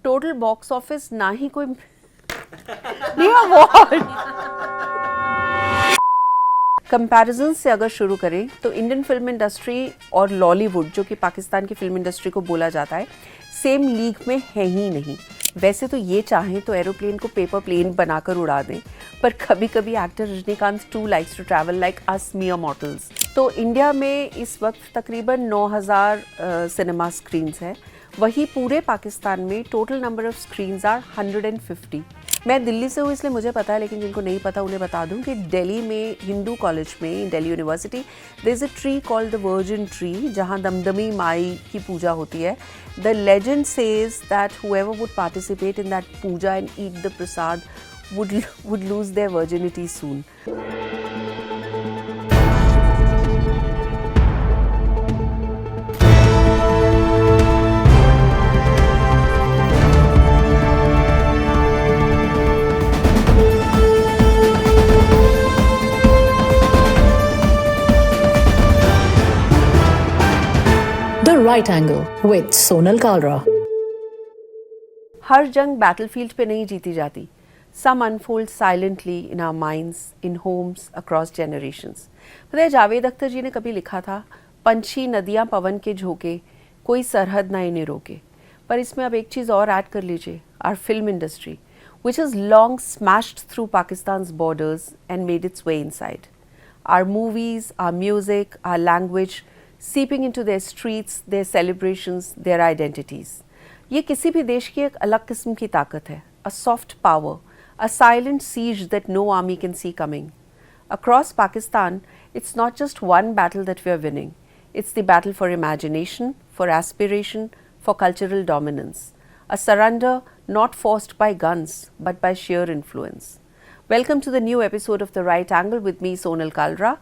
Total box office ना ही कोई नहीं अवार्ड। कंपैरिजन से अगर शुरू करें तो इंडियन फिल्म इंडस्ट्री और लॉलीवुड, जो कि पाकिस्तान की फिल्म इंडस्ट्री को बोला जाता है, सेम लीग में है ही नहीं। वैसे तो ये चाहें तो एरोप्लेन को पेपर प्लेन बनाकर उड़ा दें, पर कभी कभी actor Rajinikanth too likes to travel like us mere mortals. तो इंडिया में इस वक्त तकरीबन 9000 सिनेमा स्क्रीन्स हैं, वही पूरे पाकिस्तान में total number of screens are 150। मैं दिल्ली से हूँ इसलिए मुझे पता है, लेकिन जिनको नहीं पता उन्हें बता दूं कि दिल्ली में हिंदू कॉलेज में, Delhi university, there is a tree called the virgin tree, जहाँ दमदमी माई की पूजा होती है। The legend says that whoever would participate in that puja and eat the prasad would lose their virginity soon. The Right Angle with Sonal Kalra. हर जंग battlefield पे नहीं जीती जाती. Some unfold silently in our minds, in homes, across generations. पता है, जावेद अख्तर जी ने कभी लिखा था, पंछी नदियाँ पवन के झोंके, कोई सरहद ना इन्हें रोके. पर इसमें अब एक चीज़ और ऐड कर लीजिए, our film industry, which has long smashed through Pakistan's borders and made its way inside. Our movies, our music, our language, seeping into their streets, their celebrations, their identities. ये किसी भी देश की एक अलग किस्म की ताकत है, a soft power, a silent siege that no army can see coming. Across Pakistan, it's not just one battle that we are winning. It's the battle for imagination, for aspiration, for cultural dominance. A surrender not forced by guns, but by sheer influence. Welcome to the new episode of The Right Angle with me, Sonal Kalra.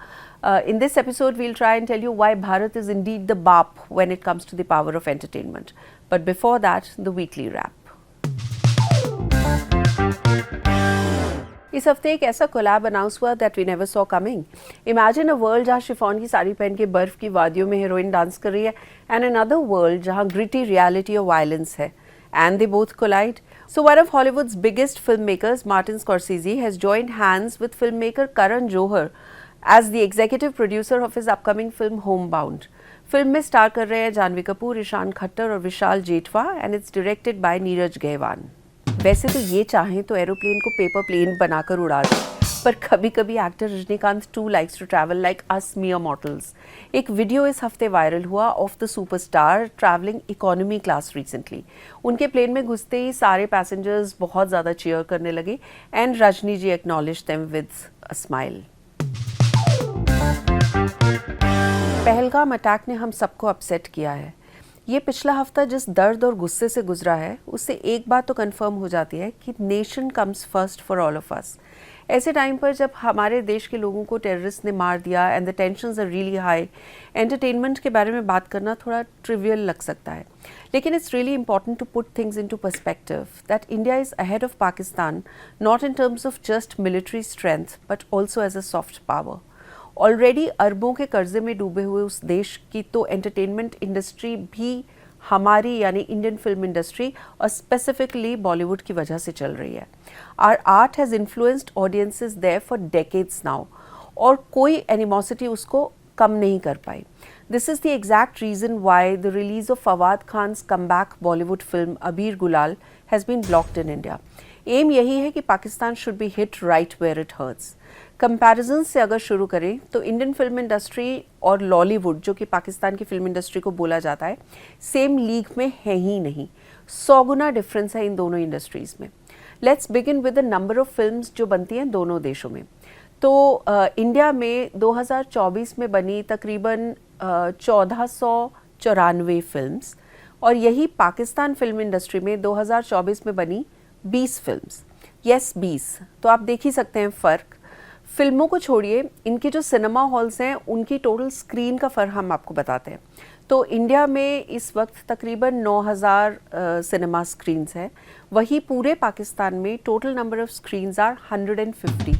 In this episode, we'll try and tell you why Bharat is indeed the BAP when it comes to the power of entertainment. But before that, the weekly wrap. इस हफ्ते एक ऐसा collab announce हुआ that we never saw coming. Imagine a world जहाँ chiffon की साड़ी पहन के बर्फ की वादियों में हीरोइन डांस कर रही है, एंड अनदर वर्ल्ड जहाँ ग्रिटी रियलिटी और वायलेंस है, and they both collide. So one of Hollywood's biggest filmmakers, Martin Scorsese, has joined hands with filmmaker Karan Johar as the executive producer of his upcoming film Homebound. Film में star कर रहे हैं जानवी कपूर, ईशान खट्टर और Vishal Jethwa, and it's directed by Neeraj Ghaywan. वैसे तो ये चाहें तो एरोप्लेन को पेपर प्लेन बनाकर उड़ा दें, पर कभी कभी actor Rajinikanth too likes to travel like us mere mortals. एक वीडियो इस हफ्ते वायरल हुआ of the superstar travelling economy class recently. उनके प्लेन में घुसते ही सारे पैसेंजर्स बहुत ज़्यादा चीयर करने लगे, and Rajni ji acknowledge them with a smile. Pahalgam attack ने हम सबको अपसेट किया है. ये पिछला हफ्ता जिस दर्द और गुस्से से गुजरा है, उससे एक बात तो कंफर्म हो जाती है कि nation comes first for all of us. ऐसे टाइम पर जब हमारे देश के लोगों को टेररिस्ट ने मार दिया and the tensions are really high, entertainment के बारे में बात करना थोड़ा ट्रिवियल लग सकता है, लेकिन it's really important to put things into perspective that India is ahead of Pakistan, not in terms of just military strength but also as a soft power. Already अरबों के कर्जे में डूबे हुए उस देश की तो एंटरटेनमेंट इंडस्ट्री भी हमारी यानी इंडियन फिल्म इंडस्ट्री और स्पेसिफिकली बॉलीवुड की वजह से चल रही है. Our art has influenced audiences there for decades now, और कोई एनिमोसिटी उसको कम नहीं कर पाई. This is the exact reason why the release of Fawad Khan's comeback Bollywood film Abir Gulal has been blocked in India. Aim यही है कि Pakistan should be hit right where it hurts. Comparison से अगर शुरू करें तो इंडियन फिल्म इंडस्ट्री और लॉलीवुड, जो कि पाकिस्तान की फिल्म इंडस्ट्री को बोला जाता है, सेम लीग में है ही नहीं. 100 गुना डिफरेंस है इन दोनों इंडस्ट्रीज़ में. Let's begin with the number of films जो बनती हैं दोनों देशों में. तो इंडिया में 2024 में बनी तकरीबन 1494 फिल्म्स, और यही पाकिस्तान फिल्म इंडस्ट्री में 2024 में बनी 20 फिल्म्स. यस 20. तो आप देख ही सकते हैं फ़र्क. फिल्मों को छोड़िए, इनके जो सिनेमा हॉल्स हैं उनकी टोटल स्क्रीन का फ़र्क हम आपको बताते हैं. तो इंडिया में इस वक्त तकरीबन 9000 सिनेमा स्क्रीन्स हैं, वही पूरे पाकिस्तान में total number of screens are 150.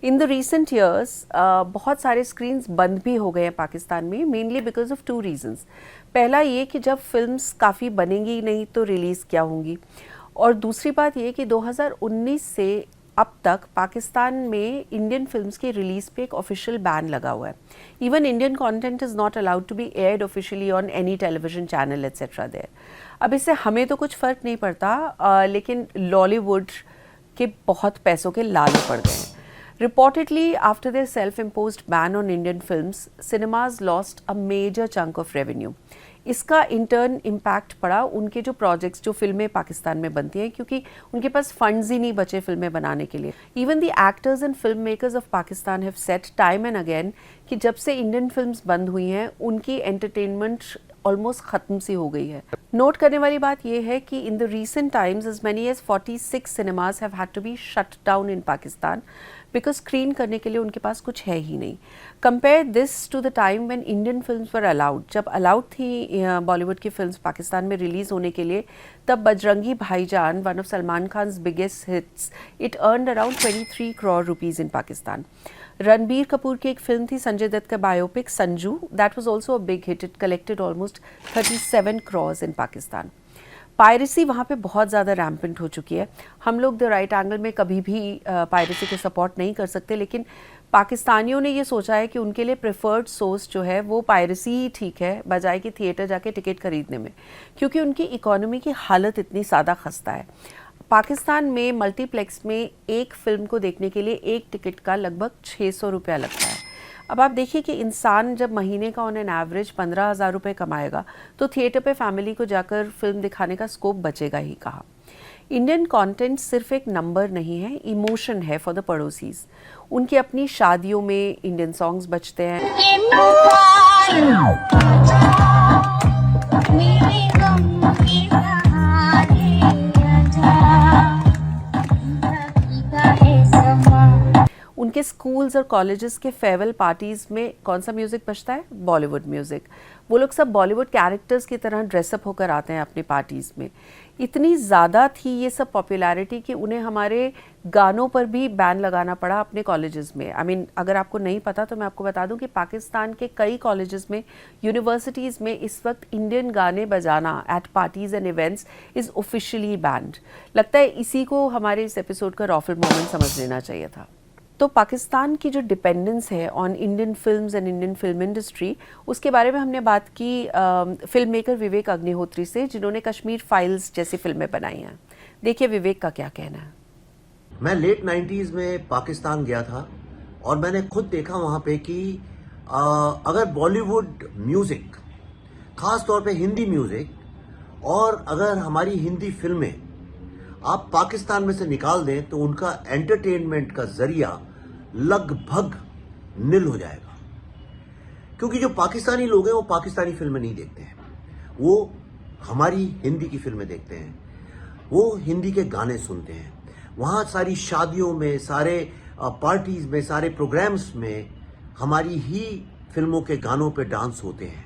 In the recent years बहुत सारे स्क्रीन्स बंद भी हो गए हैं पाकिस्तान में, मेनली बिकॉज ऑफ 2 रीजंस. पहला ये कि जब फिल्म्स काफ़ी बनेंगी नहीं तो रिलीज़ क्या होंगी, और दूसरी बात ये कि 2019 से अब तक पाकिस्तान में इंडियन फिल्म्स की रिलीज पे एक ऑफिशियल बैन लगा हुआ है. Even Indian content is not allowed to be aired officially on any television channel etcetera there. अब इससे हमें तो कुछ फर्क नहीं पड़ता, लेकिन लॉलीवुड के बहुत पैसों के लाले पड़ गए हैं. Reportedly, after their self-imposed ban on Indian films, cinemas lost a major chunk of revenue. इसका इंटर्न इम्पैक्ट पड़ा उनके जो प्रोजेक्ट्स, जो फिल्में पाकिस्तान में बनती हैं, क्योंकि उनके पास फंड्स ही नहीं बचे फिल्में बनाने के लिए. Even the actors and film makers of Pakistan have said time and again कि जब से इंडियन फिल्म्स बंद हुई हैं उनकी एंटरटेनमेंट ऑलमोस्ट खत्म सी हो गई है. नोट करने वाली बात यह है कि in the recent times as many as 46 cinemas have had to be shut down in Pakistan because screen करने के लिए उनके पास कुछ है ही नहीं. Compare this to the time when Indian films were allowed. जब अलाउड थी बॉलीवुड की फिल्म्स पाकिस्तान में रिलीज होने के लिए, तब Bajrangi Bhaijaan, one of Salman Khan's biggest hits, it earned around 23 crore rupees in Pakistan. Ranbir Kapoor की एक फिल्म थी संजय दत्त का biopic Sanju, that was also a big hit. It collected almost 37 crore in Pakistan. Piracy वहाँ पे बहुत ज़्यादा रैम्पेंट हो चुकी है. हम लोग द राइट एंगल में कभी भी पायरेसी को सपोर्ट नहीं कर सकते, लेकिन पाकिस्तानियों ने ये सोचा है कि उनके लिए प्रेफर्ड सोर्स जो है वो पायरेसी ही ठीक है, बजाय कि थिएटर जाके टिकट खरीदने में, क्योंकि उनकी इकोनॉमी की हालत इतनी ज़्यादा खस्ता है. पाकिस्तान में मल्टीप्लेक्स में एक फिल्म को देखने के लिए एक टिकट का लगभग 600 रुपया लगता है. अब आप देखिए कि इंसान जब महीने का ऑन एन एवरेज 15,000 रुपये कमाएगा तो थिएटर पे फैमिली को जाकर फिल्म दिखाने का स्कोप बचेगा ही कहाँ. इंडियन कंटेंट सिर्फ एक नंबर नहीं है, इमोशन है फॉर द पड़ोसीज. उनकी अपनी शादियों में इंडियन सॉन्ग्स बजते हैं. उनके स्कूल्स और कॉलेजेस के फेयरवेल पार्टीज में कौन सा म्यूजिक बजता है? बॉलीवुड म्यूजिक. वो लोग सब बॉलीवुड कैरेक्टर्स की तरह ड्रेसअप होकर आते हैं अपनी पार्टीज में. इतनी ज़्यादा थी ये सब पॉपुलैरिटी कि उन्हें हमारे गानों पर भी बैन लगाना पड़ा अपने कॉलेजेस में. आई मीन, अगर आपको नहीं पता तो मैं आपको बता दूं कि पाकिस्तान के कई कॉलेजेस में, यूनिवर्सिटीज़ में इस वक्त इंडियन गाने बजाना at parties and events is officially banned. लगता है इसी को हमारे इस एपिसोड का रॉफल मोमेंट समझ लेना चाहिए था. तो पाकिस्तान की जो डिपेंडेंस है on Indian films and Indian film industry, उसके बारे में हमने बात की फिल्म मेकर विवेक अग्निहोत्री से, जिन्होंने कश्मीर फाइल्स जैसी फिल्में बनाई हैं. देखिए विवेक का क्या कहना है. मैं लेट 90s में पाकिस्तान गया था और मैंने खुद देखा वहां पे कि अगर बॉलीवुड म्यूजिक, खास तौर पे हिंदी म्यूजिक, और अगर हमारी हिंदी फिल्में आप पाकिस्तान में से निकाल दें तो उनका एंटरटेनमेंट का जरिया लगभग निल हो जाएगा. क्योंकि जो पाकिस्तानी लोग हैं वो पाकिस्तानी फिल्में नहीं देखते हैं, वो हमारी हिंदी की फिल्में देखते हैं, वो हिंदी के गाने सुनते हैं. वहाँ सारी शादियों में, सारे पार्टीज में, सारे प्रोग्राम्स में हमारी ही फिल्मों के गानों पे डांस होते हैं.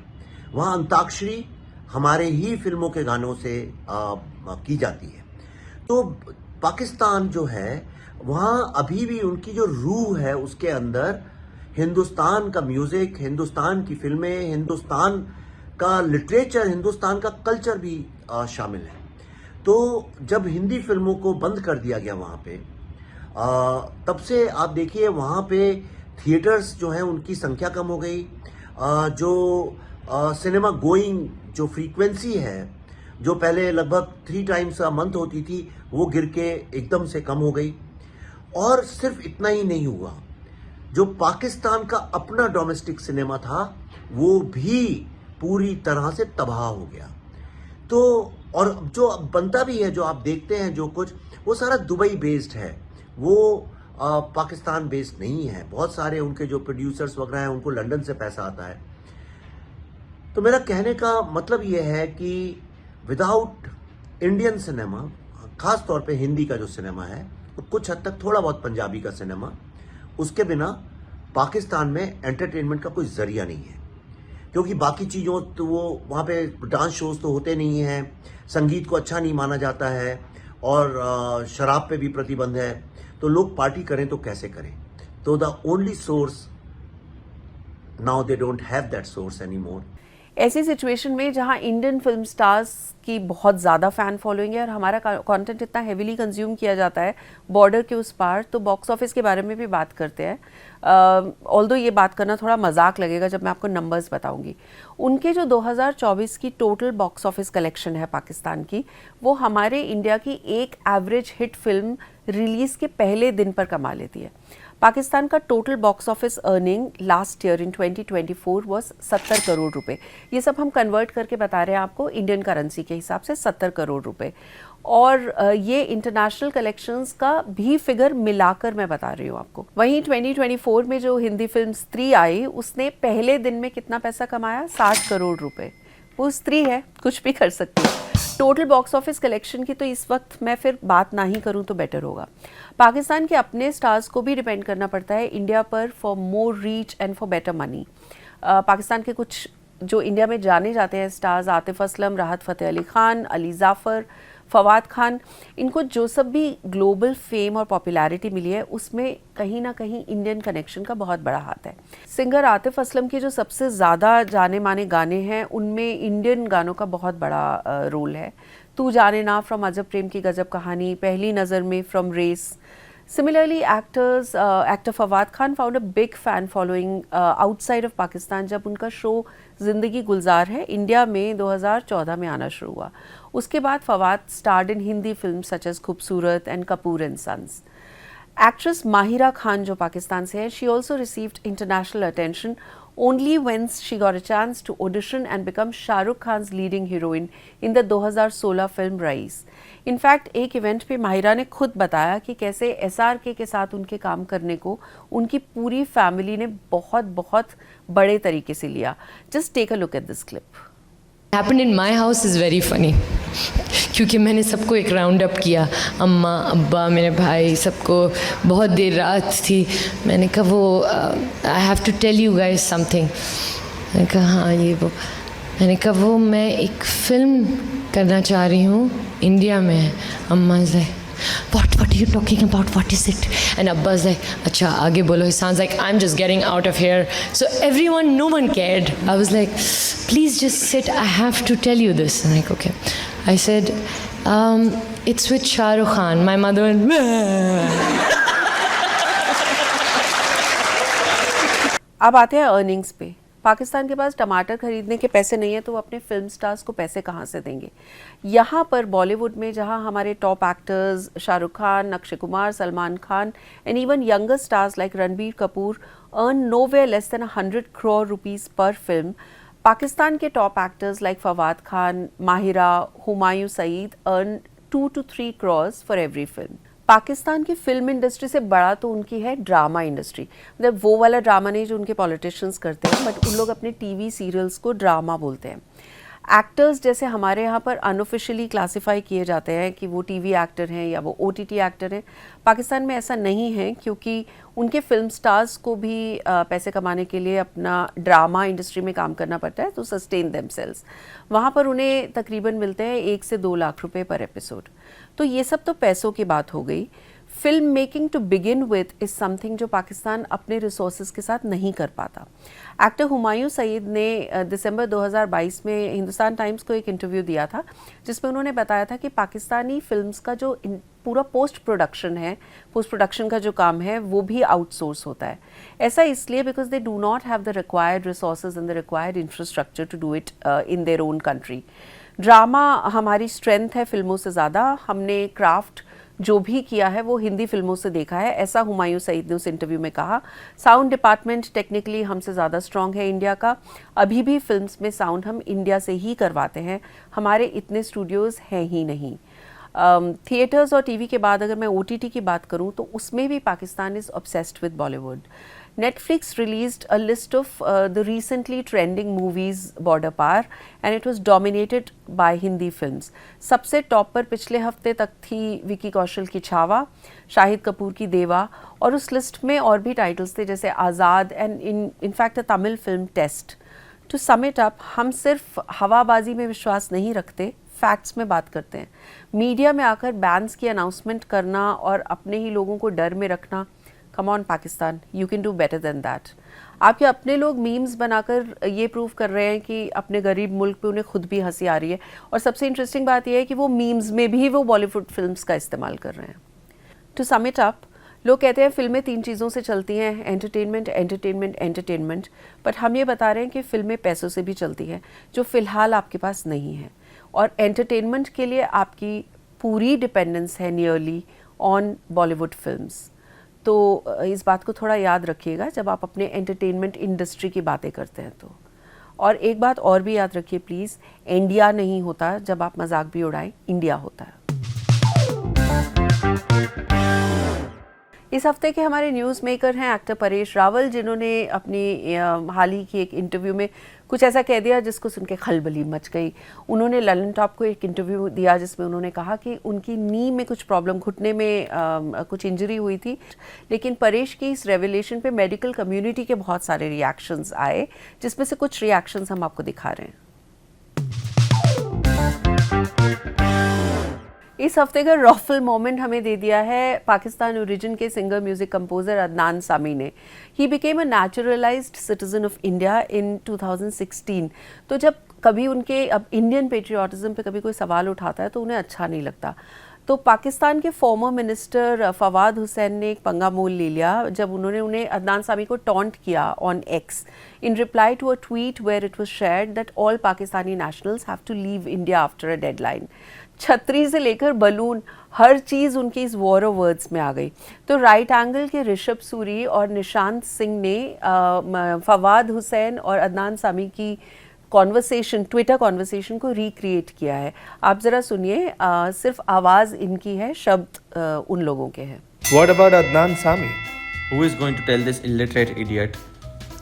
वहाँ अंताक्षरी हमारे ही फिल्मों के गानों से की जाती है. तो पाकिस्तान जो है वहाँ अभी भी उनकी जो रूह है उसके अंदर हिंदुस्तान का म्यूजिक, हिंदुस्तान की फिल्में, हिंदुस्तान का लिटरेचर, हिंदुस्तान का कल्चर भी शामिल है. तो जब हिंदी फिल्मों को बंद कर दिया गया वहाँ पे, तब से आप देखिए वहाँ पे थिएटर्स जो हैं उनकी संख्या कम हो गई. जो सिनेमा गोइंग जो फ्रीक्वेंसी है, जो पहले लगभग 3 टाइम्स अ मंथ होती थी, वो गिर के एकदम से कम हो गई. और सिर्फ इतना ही नहीं हुआ, जो पाकिस्तान का अपना डोमेस्टिक सिनेमा था वो भी पूरी तरह से तबाह हो गया. तो और जो बनता भी है, जो आप देखते हैं, जो कुछ, वो सारा दुबई बेस्ड है, वो पाकिस्तान बेस्ड नहीं है. बहुत सारे उनके जो प्रोड्यूसर्स वगैरह हैं उनको लंदन से पैसा आता है. तो मेरा कहने का मतलब ये है कि विदाउट इंडियन सिनेमा, खास तौर पे हिंदी का जो सिनेमा है, कुछ हद तक थोड़ा बहुत पंजाबी का सिनेमा, उसके बिना पाकिस्तान में एंटरटेनमेंट का कोई जरिया नहीं है. क्योंकि बाकी चीज़ों तो वो वहाँ पे डांस शोज तो होते नहीं हैं, संगीत को अच्छा नहीं माना जाता है, और शराब पे भी प्रतिबंध है. तो लोग पार्टी करें तो कैसे करें. तो the only source, now they don't have that source any more. ऐसी सिचुएशन में जहां इंडियन फिल्म स्टार्स की बहुत ज़्यादा फ़ैन फॉलोइंग है और हमारा कंटेंट इतना हेविली कंज्यूम किया जाता है बॉर्डर के उस पार, तो बॉक्स ऑफिस के बारे में भी बात करते हैं। ऑल्दो ये बात करना थोड़ा मजाक लगेगा जब मैं आपको नंबर्स बताऊंगी। उनके जो 2024 की टोटल बॉक्स ऑफिस कलेक्शन है पाकिस्तान की, वो हमारे इंडिया की एक एवरेज हिट फिल्म रिलीज़ के पहले दिन पर कमा लेती है। पाकिस्तान का total box office earning last year in 2024 was 70 crore रुपए। ये सब हम कन्वर्ट करके बता रहे हैं आपको इंडियन करेंसी के हिसाब से 70 करोड़ रुपए। और ये इंटरनेशनल कलेक्शंस का भी फिगर मिलाकर मैं बता रही हूँ आपको। वहीं 2024 में जो हिंदी फिल्म स्त्री आई, उसने पहले दिन में कितना पैसा कमाया? 60 करोड़ रुपए। वो स्त्री है, कुछ भी कर सकती है। टोटल बॉक्स ऑफिस कलेक्शन की तो इस वक्त मैं फिर बात ना ही करूं तो बेटर होगा। पाकिस्तान के अपने स्टार्स को भी डिपेंड करना पड़ता है इंडिया पर for more reach and for better money. Pakistan के कुछ जो इंडिया में जाने जाते हैं स्टार्स, आतिफ असलम, राहत फ़तेह अली खान, अली जाफ़र, फवाद खान, इनको जो सब भी ग्लोबल फेम और पॉपुलैरिटी मिली है उसमें कहीं ना कहीं इंडियन कनेक्शन का बहुत बड़ा हाथ है। सिंगर आतिफ असलम के जो सबसे ज़्यादा जाने माने गाने हैं उनमें इंडियन गानों का बहुत बड़ा रोल है। तू जाने ना फ्रॉम अजब प्रेम की गजब कहानी, पहली नज़र में from race. Similarly, actor Fawad Khan found a big fan following outside of Pakistan जब उनका शो ज़िंदगी गुलजार है इंडिया में 2014 में आना शुरू हुआ। उसके बाद Fawad starred in Hindi film such as Khoobsurat and Kapoor and sons. Actress Mahira Khan जो पाकिस्तान से है, she also received international attention only when she got a chance to audition and become Shahrukh Khan's leading heroine in the 2016 film Raees. In fact एक इवेंट पे माहिरा ने खुद बताया कि कैसे SRK के साथ उनके काम करने को उनकी पूरी फैमिली ने बहुत बहुत बड़े तरीके से लिया। Just take a look at this clip. Happen in my house is very funny क्योंकि मैंने सबको एक राउंड अप किया, अम्मा, अब्बा, मेरे भाई, सबको। बहुत देर रात थी, मैंने कहा वो I have to tell you guys something. मैंने कहा हाँ ये वो। मैंने कहा वो मैं एक फ़िल्म करना चाह रही हूँ इंडिया में। अम्मा से what are you talking about, what is it? And Abba's like, अच्छा आगे बोलो, it sounds like I'm just getting out of here. So everyone, no one cared. I was like, please just sit, I have to tell you this. And like, okay. I said, it's with Shah Rukh Khan. My mother went, Meh. अब आते हैं earnings पे। पाकिस्तान के पास टमाटर खरीदने के पैसे नहीं है तो वो अपने फिल्म स्टार्स को पैसे कहाँ से देंगे? यहाँ पर बॉलीवुड में जहाँ हमारे top actors Shahrukh Khan, Akshay Kumar, Salman Khan and even younger stars like Ranbir Kapoor earn nowhere less than 100 crore rupees per film, Pakistan के top actors like Fawad Khan, Mahira, Humayun Saeed earn 2 to 3 crore for every film. Pakistan की फिल्म इंडस्ट्री से बड़ा तो उनकी है ड्रामा इंडस्ट्री। मतलब वो वाला ड्रामा नहीं जो उनके पॉलिटिशियंस करते हैं, बट उन लोग अपने टीवी सीरियल्स को ड्रामा बोलते हैं। एक्टर्स जैसे हमारे यहाँ पर अनऑफिशियली क्लासिफाई किए जाते हैं कि वो टीवी एक्टर हैं या वो OTT एक्टर हैं, पाकिस्तान में ऐसा नहीं है क्योंकि उनके फिल्म स्टार्स को भी पैसे कमाने के लिए अपना ड्रामा इंडस्ट्री में काम करना पड़ता है तो सस्टेन देमसेल्व्स। वहाँ पर उन्हें तकरीबन मिलते हैं 1 से 2 लाख रुपए पर एपिसोड। तो ये सब तो पैसों की बात हो गई। Film making to begin with is something जो पाकिस्तान अपने रिसोर्सेज के साथ नहीं कर पाता। एक्टर हुमायूं सईद ने दिसंबर 2022 में हिंदुस्तान टाइम्स को एक इंटरव्यू दिया था जिसमें उन्होंने बताया था कि पाकिस्तानी फिल्म्स का जो पूरा पोस्ट प्रोडक्शन का जो काम है वो भी आउटसोर्स होता है। ऐसा इसलिए because they do not have the required resources and the required infrastructure to do it in their own country. Drama हमारी स्ट्रेंथ है फिल्मों से ज़्यादा। हमने क्राफ्ट जो भी किया है वो हिंदी फिल्मों से देखा है, ऐसा हुमायूं सईद ने उस इंटरव्यू में कहा। साउंड डिपार्टमेंट टेक्निकली हमसे ज़्यादा स्ट्रॉन्ग है इंडिया का। अभी भी फिल्म्स में साउंड हम इंडिया से ही करवाते हैं, हमारे इतने स्टूडियोज़ हैं ही नहीं। थिएटर्स और टीवी के बाद अगर मैं OTT की बात करूं तो उसमें भी Pakistan is obsessed with Bollywood. Netflix released a list of the recently trending movies border par and it was dominated by Hindi films. सबसे टॉप पर पिछले हफ्ते तक थी विकी कौशल की छावा, शाहिद कपूर की देवा और उस लिस्ट में और भी टाइटल्स थे जैसे Azaad and in fact a Tamil film Test. To sum it up, हम सिर्फ हवाबाजी में विश्वास नहीं रखते, फैक्ट्स में बात करते हैं। मीडिया में आकर बैन्स की अनाउंसमेंट करना और अपने ही लोगों को डर में रखना come on Pakistan, you can do better than that. आपके अपने लोग मीम्स बनाकर ये प्रूव कर रहे हैं कि अपने गरीब मुल्क पे उन्हें खुद भी हंसी आ रही है, और सबसे इंटरेस्टिंग बात यह है कि वो मीम्स में भी वो बॉलीवुड फिल्म्स का इस्तेमाल कर रहे हैं। टू सम इट अप, लोग कहते हैं फिल्में 3 चीज़ों से चलती हैं, एंटरटेनमेंट, एंटरटेनमेंट, एंटरटेनमेंट, बट हम ये बता रहे हैं कि फिल्में पैसों से भी चलती हैं, जो फ़िलहाल आपके पास नहीं है, और एंटरटेनमेंट के लिए आपकी पूरी डिपेंडेंस है नियरली ऑन बॉलीवुड फिल्म्स। तो इस बात को थोड़ा याद रखिएगा जब आप अपने एंटरटेनमेंट इंडस्ट्री की बातें करते हैं तो। और एक बात और भी याद रखिए प्लीज़, इंडिया नहीं होता जब आप मजाक भी उड़ाएं, इंडिया होता है। इस हफ्ते के हमारे न्यूज़ मेकर हैं एक्टर परेश रावल, जिन्होंने अपनी हाल ही की एक इंटरव्यू में कुछ ऐसा कह दिया जिसको सुन के खलबली मच गई। उन्होंने ललन टॉप को एक इंटरव्यू दिया जिसमें उन्होंने कहा कि उनकी नी में कुछ प्रॉब्लम, घुटने में कुछ इंजरी हुई थी, लेकिन परेश की इस रेवलेशन पे मेडिकल कम्युनिटी के बहुत सारे रिएक्शंस आए, जिसमें से कुछ रिएक्शंस हम आपको दिखा रहे हैं। इस हफ्ते का रॉफल मोमेंट हमें दे दिया है पाकिस्तान ओरिजिन के singer music composer Adnan Sami ने। He became a naturalised citizen of India in 2016। तो जब कभी उनके अब इंडियन पेट्रियाटिज्म पे कभी कोई सवाल उठाता है तो उन्हें अच्छा नहीं लगता। तो पाकिस्तान के फॉर्मर मिनिस्टर फवाद हुसैन ने एक पंगा मोल ले लिया जब उन्होंने उन्हें अदनान सामी को टॉन्ट किया on X in reply to a tweet where it was shared that all Pakistani nationals have to leave India after a deadline. छतरी से लेकर बलून, हर चीज़ उनकी इस वॉर ऑफ वर्ड्स में आ गई। तो राइट एंगल के ऋषभ सूरी और निशांत सिंह ने फवाद हुसैन और अदनान सामी की कॉन्वर्सेशन, ट्विटर कॉन्वर्सेशन को रिक्रिएट किया है। आप ज़रा सुनिए, सिर्फ आवाज़ इनकी है, शब्द उन लोगों के हैं। What about Adnan Sami? Who is going to tell this illiterate idiot?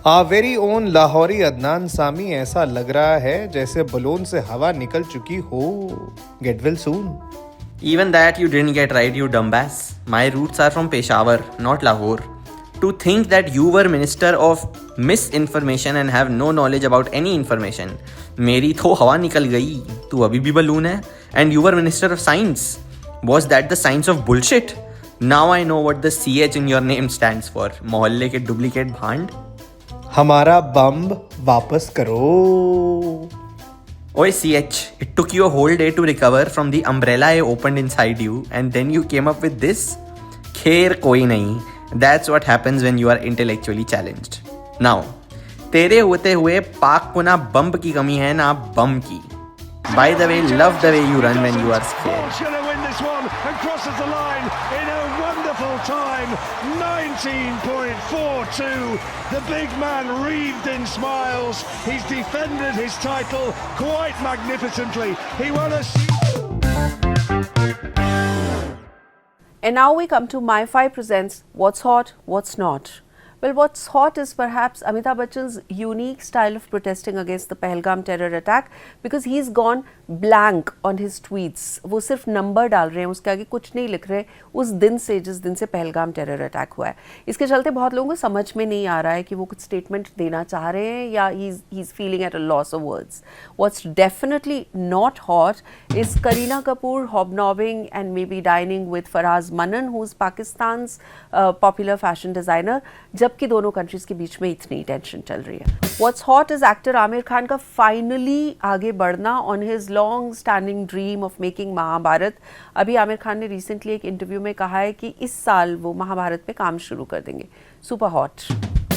Our very own Lahori Adnan Sami, ऐसा लग रहा है जैसे बलून से हवा निकल चुकी हो। Get well soon. Even that you didn't get right, you dumbass. My roots are from Peshawar, not Lahore. To think that you were minister of misinformation and have no knowledge about any information. मेरी तो हवा निकल गई, तू अभी भी balloon है. And you were minister of science. Was that the science of bullshit? Now I know what the CH in your name stands for. मोहल्ले के डुप्लीकेट भांड. हमारा बम वापस करो। Oi CH, it took you a whole day to recover from the umbrella I opened inside you and then you came up with this? Khair koi nahi. That's what happens when you are intellectually challenged. Now, तेरे होते हुए पाक को ना बम्ब की कमी है ना बम की. By the way, love the way you run when you are scared. Going to win this one and crosses the line in a wonderful time, 19.42. The big man wreathed in smiles. He's defended his title quite magnificently. He won a... And now we come to My5 presents What's Hot, What's Not. Well, what's hot is perhaps Amitabh Bachchan's unique style of protesting against the Pahalgam terror attack because he's gone blank on his tweets. वो सिर्फ number डाल रहे हैं, उसके आगे कुछ नहीं लिख रहे उस दिन से, जिस दिन से पहलगाम टेरर अटैक हुआ है। इसके चलते बहुत लोगों को समझ में नहीं आ रहा है कि वो कुछ स्टेटमेंट देना चाह रहे हैं या he is feeling at a loss of words. What's definitely not hot is Kareena Kapoor hobnobbing and maybe dining with Faraz Manan, who's Pakistan's popular fashion designer, जबकि दोनों कंट्रीज के बीच में इतनी टेंशन चल रही है। What's hot is actor Aamir Khan का finally आगे बढ़ना on his long standing dream of making Mahabharat. अभी आमिर खान ने रिसेंटली एक इंटरव्यू में कहा है कि इस साल वो महाभारत पे काम शुरू कर देंगे। Super hot.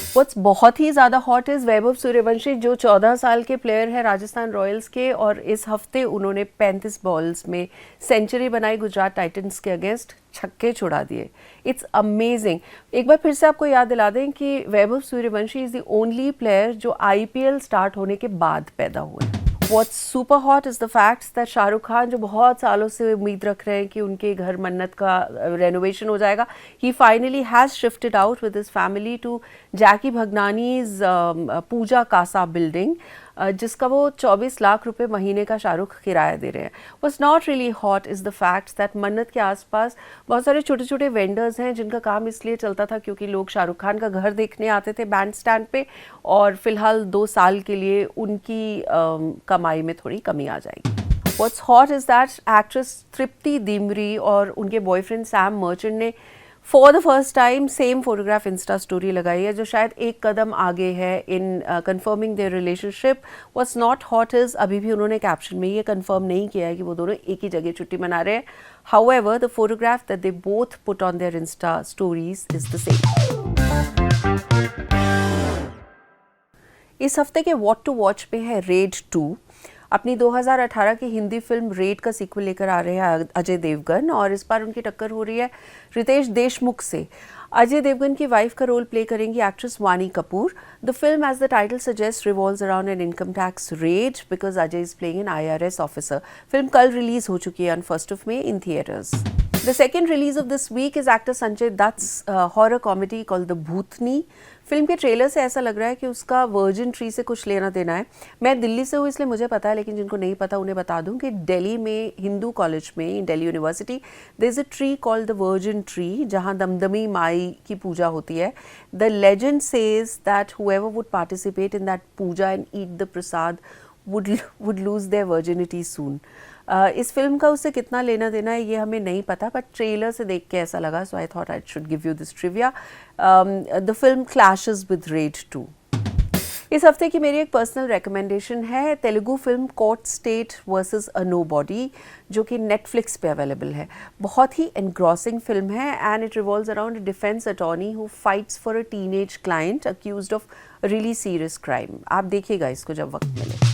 What's बहुत ही ज़्यादा हॉट इज़ वैभव सूर्यवंशी, जो 14 साल के प्लेयर है राजस्थान रॉयल्स के, और इस हफ्ते उन्होंने 35 बॉल्स में सेंचुरी बनाई गुजरात टाइटंस के अगेंस्ट, छक्के छुड़ा दिए। It's amazing. एक बार फिर से आपको याद दिला दें कि Vaibhav Suryavanshi is the only player जो IPL स्टार्ट होने के बाद पैदा हुए। What's super hot is the fact that Shahrukh Khan, जो बहुत सालों से उम्मीद रख रहे हैं कि उनके घर मन्नत का रेनोवेशन हो जाएगा, he finally has shifted out with his family to Jackky Bhagnani's Pooja Casa building, जिसका वो 24 लाख रुपए महीने का शाहरुख किराया दे रहे हैं। What's not really hot is the fact that मन्नत के आसपास बहुत सारे छोटे छोटे वेंडर्स हैं जिनका काम इसलिए चलता था क्योंकि लोग शाहरुख खान का घर देखने आते थे बैंड स्टैंड पे, और फिलहाल 2 साल के लिए उनकी कमाई में थोड़ी कमी आ जाएगी। What's hot is that actress Tripti Dimri और उनके बॉयफ्रेंड सैम मर्चेंट ने for the first time same photograph insta story लगाई है, जो शायद एक कदम आगे है in confirming their relationship. What's not hot is, अभी भी उन्होंने कैप्शन में ये कंफर्म नहीं किया है कि वो दोनों एक ही जगह छुट्टी मना रहे हैं. However the photograph that they both put on their Insta stories is the same. इस हफ्ते के वॉट टू वॉच में है रेड 2. अपनी 2018 की हिंदी फिल्म रेड का सीक्वल लेकर आ रहे हैं अजय देवगन, और इस बार उनकी टक्कर हो रही है रितेश देशमुख से. अजय देवगन की वाइफ का रोल प्ले करेंगी actress Vaani Kapoor. The film, as the title suggest, revolves around an income tax raid because Ajay is playing an IRS officer. Film कल रिलीज हो चुकी है on 1st of May in theatres. The second release of this week is actor Sanjay Dutt's horror comedy called The Bhutni. Film के trailer से ऐसा लग रहा है कि उसका वर्जिन ट्री से कुछ लेना देना है. मैं दिल्ली से हूँ इसलिए मुझे पता है, लेकिन जिनको नहीं पता उन्हें बता दूं कि दिल्ली में हिंदू कॉलेज में, Delhi university, there is a tree called the virgin tree, जहाँ दमदमी माई की पूजा होती है. The legend says that whoever would participate in that puja and eat the prasad would lose their virginity soon. इस फिल्म का उससे कितना लेना देना है ये हमें नहीं पता, बट ट्रेलर से देख के ऐसा लगा, so I thought I should give you this trivia. The film clashes with Raid 2. इस हफ्ते की मेरी एक पर्सनल रिकमेंडेशन है Telugu film Court State versus a nobody, जो कि नेटफ्लिक्स पे अवेलेबल है. बहुत ही एनग्रॉसिंग फिल्म है and it revolves around a defence attorney who fights for a teenage client accused of really serious crime. आप देखिएगा इसको जब वक्त मिले.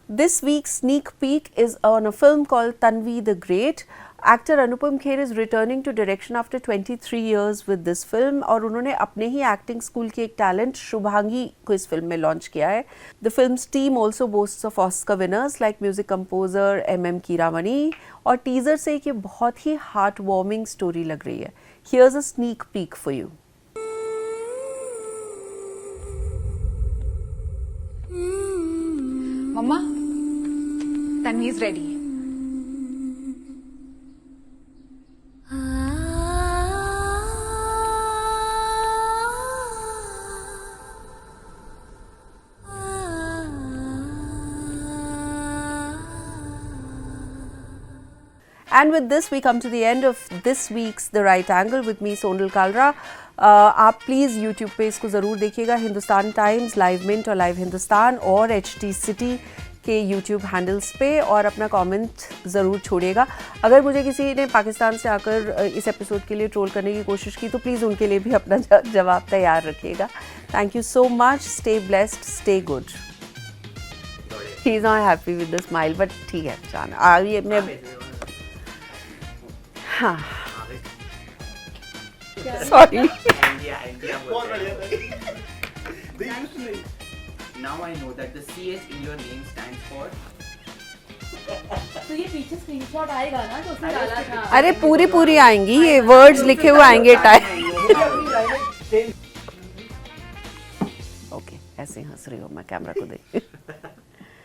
This week's sneak peek is on a film called Tanvi the Great. Actor Anupam Kher is returning to direction after 23 years with this film, और उन्होंने अपने ही acting school की एक टैलेंट शुभांगी को इस फिल्म में लॉन्च किया है. The film's team also boasts of Oscar winners like music composer M.M. Keeravani, और टीजर से कि बहुत ही हार्ट वार्मिंग स्टोरी लग रही है. Here's a sneak peek for you. Mama, Tanvi is ready. And with this, we come to the end of this week's The Right Angle with me, Sonal Kalra. आप please YouTube पे इसको ज़रूर देखिएगा. Hindustan times, live mint और live Hindustan और HT city के YouTube handles पे, और अपना कमेंट ज़रूर छोड़िएगा. अगर मुझे किसी ने पाकिस्तान से आकर इस एपिसोड के लिए ट्रोल करने की कोशिश की तो प्लीज़ उनके लिए भी अपना जवाब तैयार रखिएगा. Thank you so much. Stay blessed, stay good. He is not happy with the smile, but ठीक है जाना. ये मैं हाँ sorry. Now I know that the CH in your name stands for. तो ये पीछे स्क्रीनशॉट आएगा ना, तो उसमें डाला था. अरे पूरी आएंगी, ये वर्ड्स लिखे हुए आएंगे टाइम. ओके, ऐसे हंस रही हो, मैं कैमरा को देख.